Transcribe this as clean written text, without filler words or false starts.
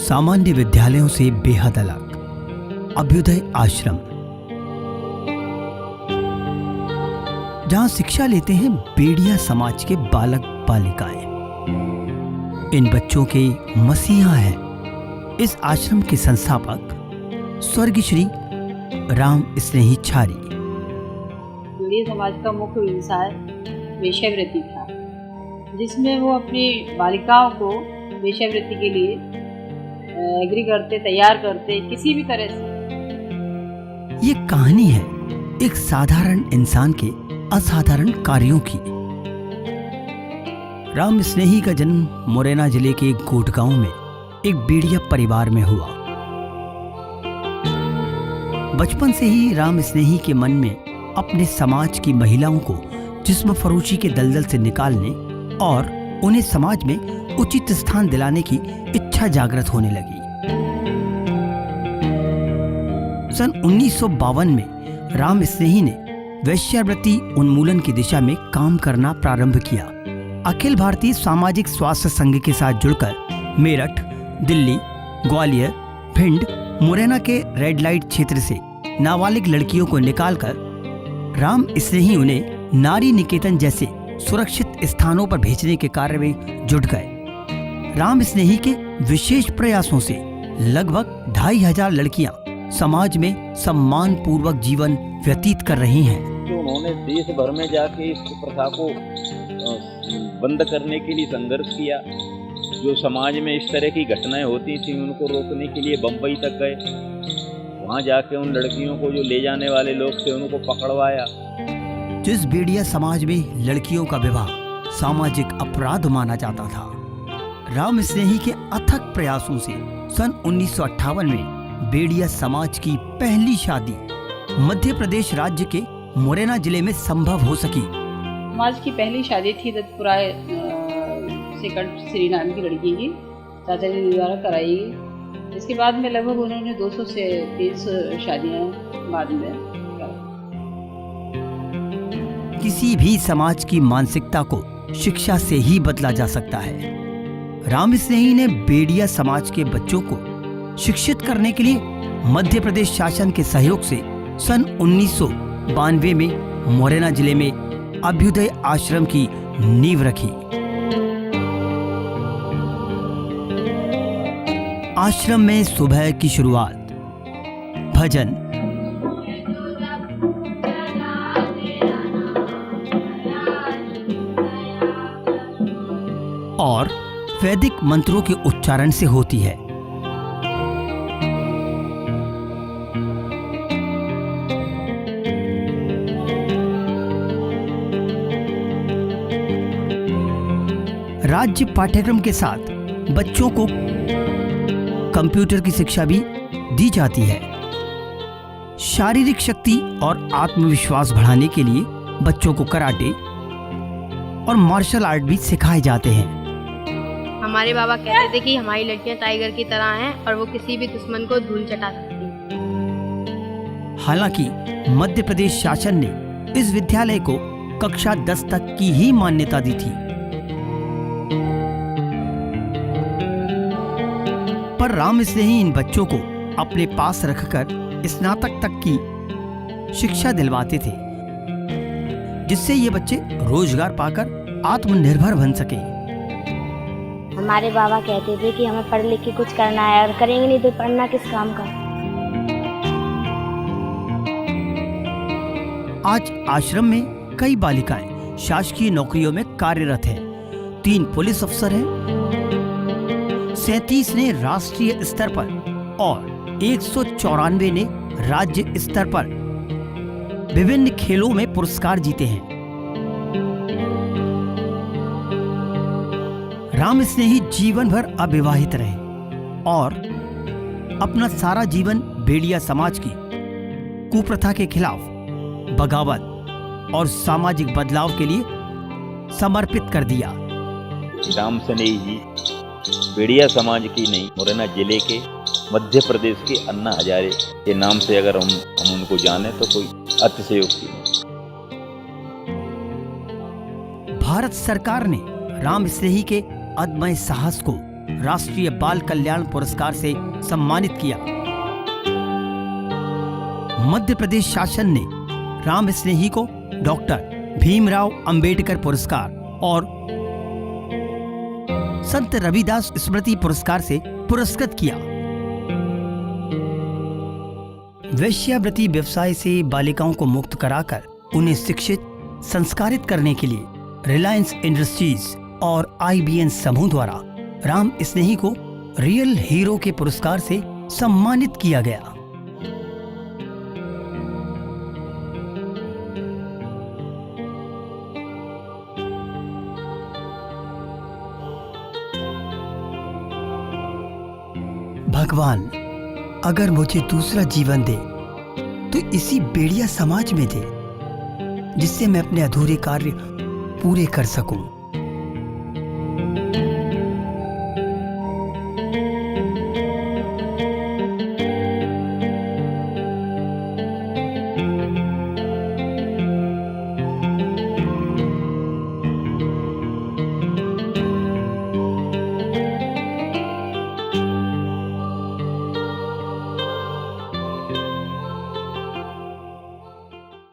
सामान्य विद्यालयों से बेहद अलग अभ्युदय आश्रम, जहां शिक्षा लेते हैं बेड़िया समाज के बालक बालिकाएं। इन बच्चों के मसीहा हैं इस आश्रम के संस्थापक स्वर्गीय श्री राम स्नेही छारी। बेड़िया समाज का मुख्य व्यवसाय वेश्यावृत्ति था, जिसमें वो अपनी बालिकाओं को वेश्यावृत्ति के लिए एग्री करते, तैयार करते किसी भी तरह से। ये कहानी है एक साधारण इंसान के असाधारण कार्यों की। राम स्नेही का जन्म मुरैना जिले के एक गोट गांव में एक बेड़िया परिवार में हुआ। बचपन से ही राम स्नेही के मन में अपने समाज की महिलाओं को जिस्म फरोशी के दलदल से निकालने और उन्हें समाज में उचित स्थान दिलाने की इच्छा जागृत होने लगी। सन 1952 में राम स्नेही ने वेश्यावृत्ति उन्मूलन की दिशा में काम करना प्रारंभ किया। अखिल भारतीय सामाजिक स्वास्थ्य संघ के साथ जुड़कर मेरठ, दिल्ली, ग्वालियर, भिंड, मुरैना के रेड लाइट क्षेत्र से नाबालिग लड़कियों को निकालकर राम स्नेही उन्हें नारी निकेतन जैसे सुरक्षित स्थानों पर भेजने के कार्य में जुट गए। राम स्नेही के विशेष प्रयासों से लगभग 2500 लड़कियां समाज में सम्मान पूर्वक जीवन व्यतीत कर रही हैं। तो उन्होंने देश भर में जाके इस प्रथा को बंद करने के लिए संघर्ष किया। जो समाज में इस तरह की घटनाएं होती थी उनको रोकने के लिए बम्बई तक गए। वहां जाके उन लड़कियों को जो ले जाने वाले लोग थे उनको पकड़वाया। जिस बेड़िया समाज में लड़कियों का विवाह सामाजिक अपराध माना जाता था, राम स्नेही के अथक प्रयासों से सन 1958 में बेड़िया समाज की पहली शादी मध्य प्रदेश राज्य के मुरैना जिले में संभव हो सकी। समाज की पहली शादी थी दत्तपुरा सेकंड श्री नाम की लड़की की, चाचा जी द्वारा कराई गई। इसके बाद में लगभग उन्होंने 200 से 300 शादियां बाद में। किसी भी समाज की मानसिकता को शिक्षा से ही बदला जा सकता है। राम स्नेही ने बेड़िया समाज के बच्चों को शिक्षित करने के लिए मध्य प्रदेश शासन के सहयोग से सन 1992 में मुरैना जिले में अभ्युदय आश्रम की नींव रखी। आश्रम में सुबह की शुरुआत भजन, और वैदिक मंत्रों के उच्चारण से होती है। राज्य पाठ्यक्रम के साथ बच्चों को कंप्यूटर की शिक्षा भी दी जाती है। शारीरिक शक्ति और आत्मविश्वास बढ़ाने के लिए बच्चों को कराटे और मार्शल आर्ट भी सिखाए जाते हैं। हमारे बाबा कहते थे कि हमारी लड़कियां टाइगर की तरह हैं और वो किसी भी दुश्मन को धूल चटा सकती हैं। हालांकि मध्य प्रदेश शासन ने इस विद्यालय को कक्षा 10 तक की ही मान्यता दी थी, पर राम स्नेही इन बच्चों को अपने पास रखकर स्नातक तक की शिक्षा दिलवाते थे, जिससे ये बच्चे रोजगार पाकर आत्मनिर्भर बन सके। हमारे बाबा कहते थे कि हमें पढ़ लिख के कुछ करना है, और करेंगे नहीं तो पढ़ना किस काम का। आज आश्रम में कई बालिकाएं शासकीय नौकरियों में कार्यरत हैं। 3 पुलिस अफसर हैं, 37 ने राष्ट्रीय स्तर पर और 194 ने राज्य स्तर पर विभिन्न खेलों में पुरस्कार जीते हैं। राम स्नेही जीवन भर अविवाहित रहे और अपना सारा जीवन बेड़िया समाज की कुप्रथा के खिलाफ बगावत और सामाजिक बदलाव के लिए समर्पित कर दिया। राम स्नेही जी बेड़िया समाज की नहीं, मुरैना जिले के मध्य प्रदेश के अन्ना हजारे के नाम से अगर हम उनको जाने तो कोई अतिशयोक्ति नहीं। भारत सरकार ने राम स्नेही के अदम्य साहस को राष्ट्रीय बाल कल्याण पुरस्कार से सम्मानित किया। मध्य प्रदेश शासन ने राम स्नेही को डॉक्टर भीमराव अंबेडकर पुरस्कार और संत रविदास स्मृति पुरस्कार से पुरस्कृत किया। वेश्यावृत्ति व्यवसाय से बालिकाओं को मुक्त कराकर उन्हें शिक्षित संस्कारित करने के लिए रिलायंस इंडस्ट्रीज और IBN समूह द्वारा राम स्नेही को रियल हीरो के पुरस्कार से सम्मानित किया गया। भगवान अगर मुझे दूसरा जीवन दे तो इसी बेड़िया समाज में दे, जिससे मैं अपने अधूरे कार्य पूरे कर सकूं।